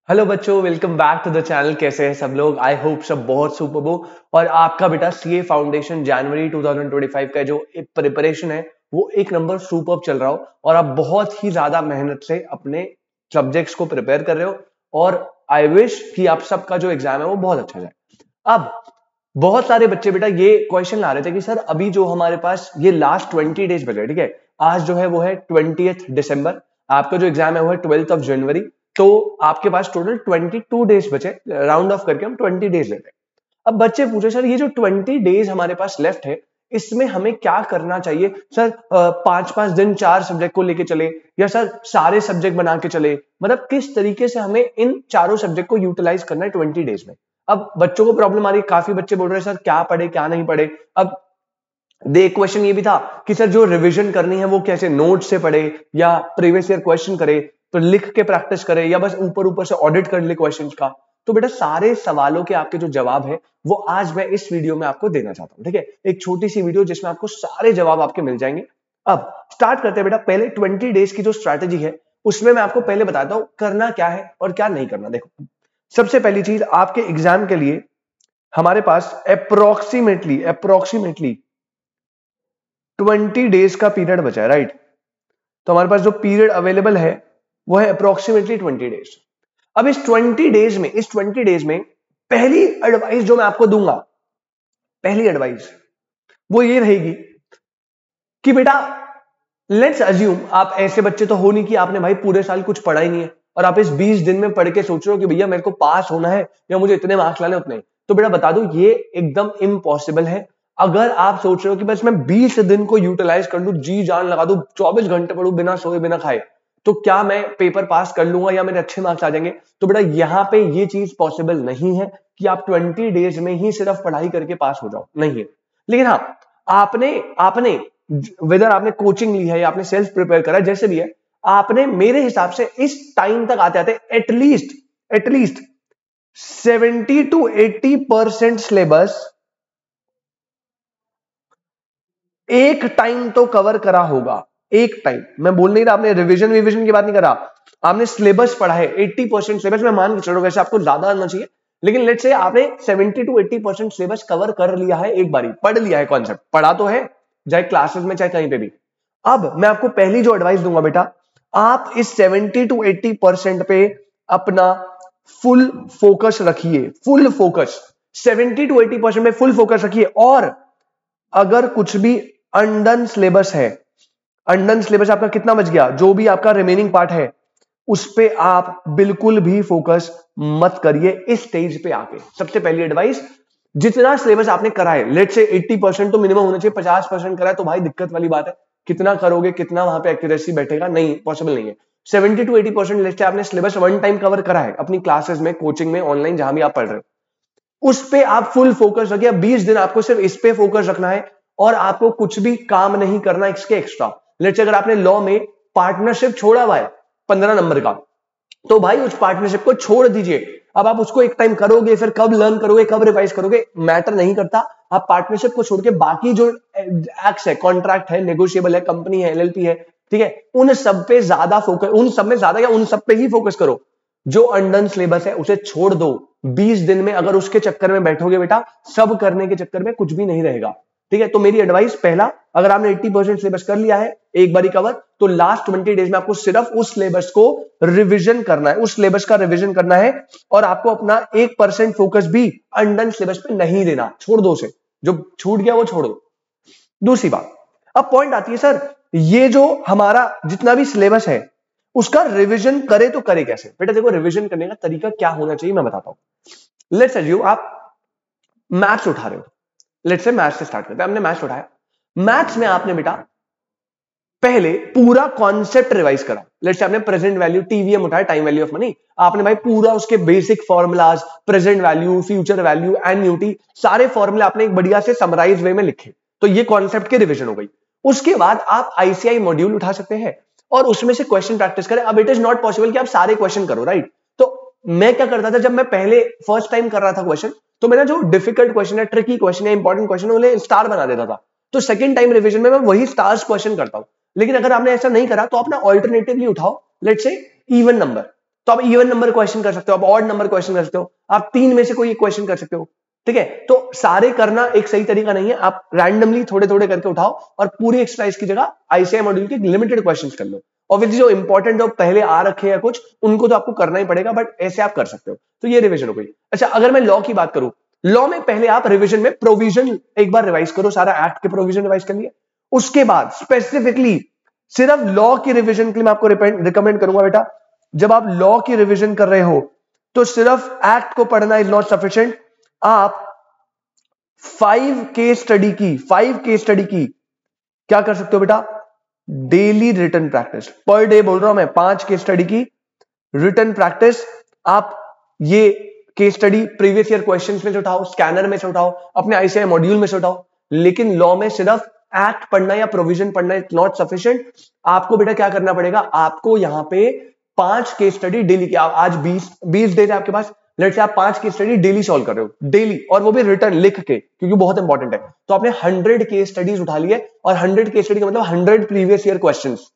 Hello बच्चों, welcome back to the channel. कैसे हैं सब लोग? आई होप सब बहुत सुपर हो। और आपका बेटा सीए फाउंडेशन जनवरी 2025 का जो प्रिपरेशन है वो एक नंबर सुपर चल रहा हो और आप बहुत ही ज्यादा मेहनत से अपने सब्जेक्ट्स को प्रिपेयर कर रहे हो। और आई विश कि आप सबका जो एग्जाम है वो बहुत अच्छा जाए। अब बहुत सारे बच्चे बेटा ये क्वेश्चन ला रहे थे कि सर अभी जो हमारे पास ये लास्ट 20 डेज बचे, ठीक है, आज जो है वो है 20th दिसंबर, आपका जो एग्जाम है वो है 12th ऑफ जनवरी। तो आपके पास टोटल 22 डेज बचे, राउंड ऑफ करके हम 20 डेज लेते हैं। अब बच्चे पूछे सर ये जो 20 डेज हमारे पास लेफ्ट है इसमें हमें क्या करना चाहिए? सर 5-5 दिन 4 सब्जेक्ट को लेके चले या सर सारे सब्जेक्ट बना के चले, मतलब किस तरीके से हमें इन चारों सब्जेक्ट को यूटिलाइज करना है 20 डेज में। अब बच्चों को प्रॉब्लम आ रही है, काफी बच्चे बोल रहे हैं सर क्या पढ़े क्या नहीं पढ़े। अब देख क्वेश्चन ये भी था कि सर जो रिवीजन करनी है वो कैसे, नोट से पढ़े या प्रीवियस ईयर क्वेश्चन करे, तो लिख के प्रैक्टिस करे या बस ऊपर ऊपर से ऑडिट कर ले क्वेश्चंस का। तो बेटा सारे सवालों के आपके जो जवाब है वो आज मैं इस वीडियो में आपको देना चाहता हूं, ठीक है। एक छोटी सी वीडियो जिसमें आपको सारे जवाब आपके मिल जाएंगे। अब स्टार्ट करते हैं बेटा। पहले 20 डेज की जो स्ट्रैटेजी है उसमें मैं आपको पहले बताता हूं करना क्या है और क्या नहीं करना। देखो, सबसे पहली चीज आपके एग्जाम के लिए हमारे पास अप्रोक्सीमेटली 20 डेज का पीरियड बचा है, राइट। तो हमारे पास जो पीरियड अवेलेबल है वो है अप्रोक्सीमेटली 20 डेज। अब इस 20 डेज में पहली एडवाइस जो मैं आपको दूंगा, पहली एडवाइस वो ये रहेगी कि बेटा लेट्स अज्यूम आप ऐसे बच्चे तो हो नहीं कि आपने भाई पूरे साल कुछ पढ़ा ही नहीं है और आप इस 20 दिन में पढ़ के सोच रहे हो कि भैया मेरे को पास होना है या मुझे इतने मार्क्स लाने उतने। तो बेटा बता दो ये एकदम इम्पॉसिबल है। अगर आप सोच रहे हो कि बस मैं 20 दिन को यूटिलाइज कर लूं, जी जान लगा दूं, 24 घंटे पढ़ूं बिना सोए बिना खाए, तो क्या मैं पेपर पास कर लूंगा या मेरे अच्छे मार्क्स आ जाएंगे? तो बेटा यहां पे ये चीज पॉसिबल नहीं है कि आप 20 डेज में ही सिर्फ पढ़ाई करके पास हो जाओ, नहीं है। लेकिन हाँ, आपने आपने वेदर आपने कोचिंग ली है या आपने सेल्फ प्रिपेयर करा है, जैसे भी है, आपने मेरे हिसाब से इस टाइम तक आते आते एटलीस्ट 70 to 80% सिलेबस एक टाइम तो कवर करा होगा। एक टाइम, मैं बोल नहीं रहा आपने रिवीजन की बात नहीं करा, आपने सिलेबस पढ़ा है। 80% सिलेबस मैं मान के चलो, वैसे आपको ज्यादा आना चाहिए, लेकिन लेट्स से आपने 70 to 80% सिलेबस कवर कर लिया है, एक बारी पढ़ लिया है, कॉन्सेप्ट पढ़ा तो है, चाहे क्लासेस में चाहे कहीं पे भी। अब मैं आपको पहली जो एडवाइस दूंगा बेटा, आप इस 70 to 80% पे अपना फुल फोकस रखिए। फुल फोकस 70 to 80% में फुल फोकस रखिए। और अगर कुछ भी अनडन सिलेबस है, अनडन सिलेबस आपका कितना बच गया, जो भी आपका रिमेनिंग पार्ट है, उस पे आप बिल्कुल भी फोकस मत करिए इस स्टेज पे आके। सबसे पहली एडवाइस, जितना सिलेबस आपने करा है, लेट से 80% तो मिनिमम होना चाहिए, 50% करा है तो भाई दिक्कत वाली बात है। कितना करोगे, कितना वहां पे एक्यूरेसी बैठेगा, नहीं पॉसिबल नहीं है। 70 to 80% लेट से आपने सिलेबस वन टाइम कवर करा है अपनी क्लासेस में, कोचिंग में, ऑनलाइन, जहां भी आप पढ़ रहे हो, उस पे आप फुल फोकस रखिए। 20 दिन आपको सिर्फ इस पे फोकस रखना है और आपको कुछ भी काम नहीं करना इसके एक्स्ट्रा। लेट्स अगर आपने लॉ में पार्टनरशिप छोड़ा हुआ है 15 नंबर का, तो भाई उस पार्टनरशिप को छोड़ दीजिए। अब आप उसको एक टाइम करोगे, फिर कब लर्न करोगे, कब रिवाइज करोगे, मैटर नहीं करता। आप पार्टनरशिप को छोड़ के बाकी जो एक्ट्स है, कॉन्ट्रैक्ट है, नेगोशिएबल है, कंपनी है, एलएलपी है, ठीक है, उन सब पे ज्यादा फोकस, उन सब में ज्यादा या उन सब पे ही फोकस करो। जो अनडन सिलेबस है उसे छोड़ दो। 20 दिन में अगर उसके चक्कर में बैठोगे बेटा, सब करने के चक्कर में कुछ भी नहीं रहेगा, ठीक है। तो मेरी एडवाइस, पहला, अगर आपने 80% सिलेबस कर लिया है एक बारी कवर, तो लास्ट 20 डेज में आपको सिर्फ उस सिलेबस को रिवीजन करना है, उस सिलेबस का रिवीजन करना है और आपको अपना 1% फोकस भी अनडन सिलेबस पे नहीं देना, छोड़ दो उसे, जो छूट गया वो छोड़ दो। दूसरी बात, अब पॉइंट आती है सर ये जो हमारा जितना भी सिलेबस है उसका रिवीजन करे तो करे कैसे? बेटा देखो, रिवीजन करने का तरीका क्या होना चाहिए मैं बताता हूं। लेट्स अज्यूम आप मैथ्स उठा रहे हो, लेट्स से मैथ्स से स्टार्ट करते हैं। हमने मैथ्स उठाया, मैथ्स में आपने बेटा पहले पूरा कॉन्सेप्ट रिवाइज करा। लेट्स से आपने प्रेजेंट वैल्यू टीवीएम उठाया, टाइम वैल्यू ऑफ मनी, आपने भाई पूरा उसके basic formulas, present value, future value, annuity, सारे फॉर्मूले आपने एक बढ़िया से समराइज वे में लिखे। तो ये कॉन्सेप्ट की रिवीजन हो गई। उसके बाद आप आईसीआई मॉड्यूल उठा सकते हैं और उसमें से क्वेश्चन प्रैक्टिस करें। अब इट इज नॉट पॉसिबल कि आप सारे क्वेश्चन करो, राइट। तो मैं क्या करता था, जब मैं पहले फर्स्ट टाइम कर रहा था क्वेश्चन, तो मेरा जो डिफिकल्ट क्वेश्चन है, ट्रिकी क्वेश्चन है, इंपॉर्टेंट क्वेश्चन है, उन्हें स्टार बना देता था। तो सेकंड टाइम रिवीजन में मैं वही स्टार्स क्वेश्चन करता हूं। लेकिन अगर आपने ऐसा नहीं करा तो आप ना ऑल्टरनेटिवली उठाओ, लेट्स से इवन नंबर, तो आप इवन नंबर क्वेश्चन कर सकते हो, आप ऑड नंबर क्वेश्चन कर सकते हो, आप 3 में से कोई एक क्वेश्चन कर सकते हो, ठीक है। तो सारे करना एक सही तरीका नहीं है, आप रैंडमली थोड़े थोड़े करके उठाओ और पूरी एक्सरसाइज की जगह आईसीआई मॉड्यूल के लिमिटेड क्वेश्चंस कर लो। ऑब्वियसली जो इंपॉर्टेंट जो पहले आ रखे हैं कुछ, उनको तो आपको करना ही पड़ेगा, बट ऐसे आप कर सकते हो। तो ये रिवीजन हो गई। अच्छा, अगर मैं लॉ की बात करूं, लॉ में पहले आप रिवीजन में प्रोविजन एक बार रिवाइज करो, सारा एक्ट के प्रोविजन रिवाइज कर लिए। उसके बाद स्पेसिफिकली सिर्फ लॉ की रिवीजन के लिए मैं आपको रिकमेंड करूंगा बेटा, जब आप लॉ की रिवीजन कर रहे हो तो सिर्फ एक्ट को पढ़ना इज नॉट सफिशिएंट। आप 5 केस स्टडी की क्या कर सकते हो बेटा, daily written practice. Per day बोल रहा हूं मैं, 5 केस स्टडी की रिटन प्रैक्टिस। आप ये case study previous year questions में से उठाओ, स्कैनर में से उठाओ, अपने आईसीआई मॉड्यूल में से उठाओ, लेकिन लॉ में सिर्फ एक्ट पढ़ना या प्रोविजन पढ़ना इज नॉट सफिशिएंट। आपको बेटा क्या करना पड़ेगा, आपको यहां पे 5 केस स्टडी डेली की, आज 20 डेज है आपके पास, लेट्स से आप 5 केस स्टडी डेली सॉल्व कर रहे हो, डेली, और वो भी रिटर्न लिख के, क्योंकि बहुत इंपॉर्टेंट है। तो आपने 100 केस स्टडीज उठा ली है, और 100 केस स्टडी का मतलब 100 प्रीवियस ईयर क्वेश्चंस।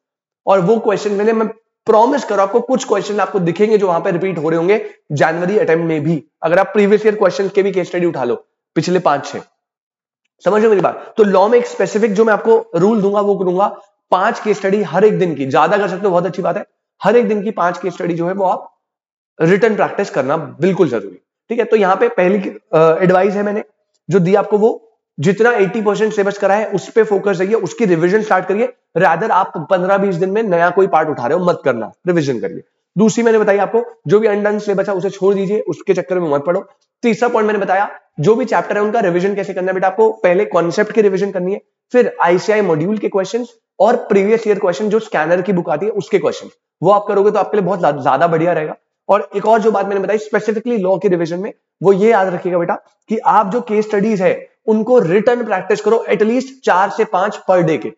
और वो क्वेश्चन मैंने, मैं प्रॉमिस करो आपको, कुछ क्वेश्चन आपको दिखेंगे जो वहां पे रिपीट हो रहे होंगे जनवरी अटेम्प्ट में भी, अगर आप प्रीवियस ईयर क्वेश्चन के भी केस स्टडी उठा लो, पिछले 5-6। समझ लो मेरी बात। तो लॉ में एक स्पेसिफिक जो मैं आपको रूल दूंगा वो करूंगा, 5 केस स्टडी हर एक दिन की, ज्यादा कर सकते हो बहुत अच्छी बात है, हर एक दिन की 5 केस स्टडी जो है वो आप रिटर्न प्रैक्टिस करना बिल्कुल जरूरी, ठीक है। तो यहां पे पहली एडवाइस है मैंने जो दी आपको, वो जितना 80% सिलेबस करा है उस पे फोकस रहिए, उसकी रिवीजन स्टार्ट करिए। रादर आप 15-20 दिन में नया कोई पार्ट उठा रहे हो मत करना, रिवीजन करिए। दूसरी मैंने बताई आपको, जो भी अनडन सिलेबस है उसे छोड़ दीजिए, उसके चक्कर में मत पड़ो। तीसरा पॉइंट मैंने बताया, जो भी चैप्टर है उनका रिवीजन कैसे करना है बेटा, आपको पहले कॉन्सेप्ट की रिवीजन करनी है, फिर आईसीआई मॉड्यूल के क्वेश्चंस और प्रीवियस ईयर क्वेश्चन जो स्कैनर की बुक आती है उसके क्वेश्चन, वो आप करोगे तो आपके लिए बहुत ज्यादा बढ़िया रहेगा। और एक और जो बात मैंने बताई स्पेसिफिकली लॉ के रिवीजन में, वो ये याद रखिएगा बेटा कि आप जो केस स्टडीज है उनको रिटर्न प्रैक्टिस करो एटलीस्ट 4 से 5 पर डे के,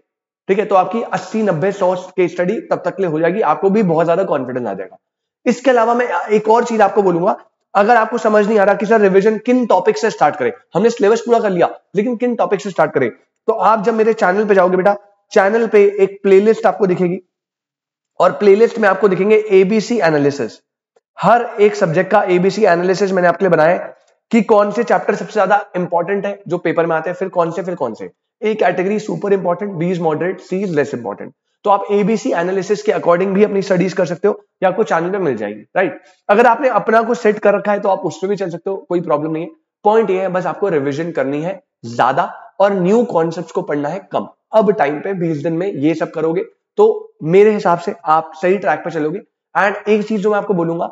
ठीक है। तो आपकी 80, 90, 100 केस स्टडी तब तक के लिए हो जाएगी, आपको भी बहुत ज्यादा कॉन्फिडेंस आ जाएगा। इसके अलावा मैं एक और चीज आपको बोलूंगा, अगर आपको समझ नहीं आ रहा कि सर रिवीजन किन टॉपिक से स्टार्ट करें, हमने सिलेबस पूरा कर लिया लेकिन किन टॉपिक से स्टार्ट करें, तो आप जब मेरे चैनल पे जाओगे बेटा, चैनल पे एक प्लेलिस्ट आपको दिखेगी, और प्लेलिस्ट में आपको दिखेंगे एबीसी एनालिसिस। हर एक सब्जेक्ट का एबीसी एनालिसिस मैंने आपके लिए बनाया है कि कौन से चैप्टर सबसे ज्यादा इंपॉर्टेंट है जो पेपर में आते हैं, फिर कौन से A category super important, B is moderate, C is less important. तो आप एबीसी एनालिसिस के अकॉर्डिंग भी अपनी स्टडीज कर सकते हो, ये आपको चैनल पे मिल जाएगी, राइट। अगर आपने अपना कुछ सेट कर रखा है तो आप उस पर भी चल सकते हो, कोई प्रॉब्लम नहीं है। पॉइंट ये है बस आपको रिविजन करनी है ज्यादा और न्यू कॉन्सेप्ट्स को पढ़ना है कम। अब टाइम पे 20 दिन में ये सब करोगे तो मेरे हिसाब से आप सही ट्रैक पे चलोगे। एंड एक चीज जो मैं आपको बोलूंगा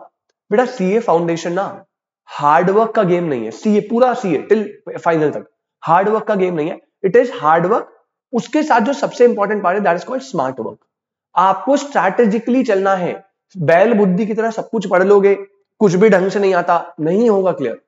बेटा, सीए फाउंडेशन ना हार्डवर्क का गेम नहीं है, सीए पूरा सीए टिल फाइनल तक हार्डवर्क का गेम नहीं है, इट इज हार्डवर्क। उसके साथ जो सबसे इंपॉर्टेंट पार्ट है that is called smart work. आपको स्ट्रैटेजिकली चलना है, बैल बुद्धि की तरह सब कुछ पढ़ लोगे, कुछ भी ढंग से नहीं आता, नहीं होगा क्लियर।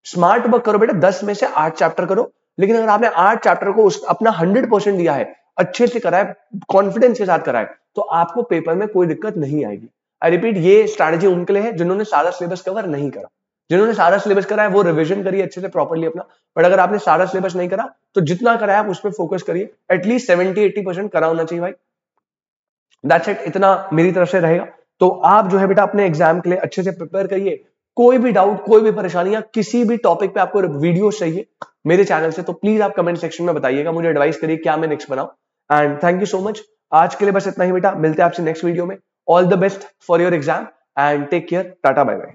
स्मार्ट वर्क करो बेटा, 10 में से 8 चैप्टर करो, लेकिन अगर आपने 8 चैप्टर को अपना 100% दिया है, अच्छे से करा है, कॉन्फिडेंस के साथ करा है, तो आपको पेपर में कोई दिक्कत नहीं आएगी। आई रिपीट, ये स्ट्रैटेजी उनके लिए है जिन्होंने सारा सिलेबस कवर नहीं करा। जिन्होंने सारा सिलेबस करा है वो रिवीजन करिए अच्छे से प्रॉपर्ली अपना, बट अगर आपने सारा सिलेबस नहीं करा तो जितना करा है आप उस पर फोकस करिए, एटलीस्ट 70-80% करा होना चाहिए भाई। दैट्स इट, इतना मेरी तरफ से रहेगा। तो आप जो है बेटा अपने एग्जाम के लिए अच्छे से प्रिपेयर करिए। कोई भी डाउट, कोई भी परेशानी या किसी भी टॉपिक पे आपको वीडियो चाहिए मेरे चैनल से, तो प्लीज आप कमेंट सेक्शन में बताइएगा, मुझे एडवाइस करिए क्या मैं नेक्स्ट बनाऊं। And thank you so much, आज के लिए बस इतना ही बेटा, मिलते हैं आपसे नेक्स्ट वीडियो में। All the best for your exam and take care, tata bye bye.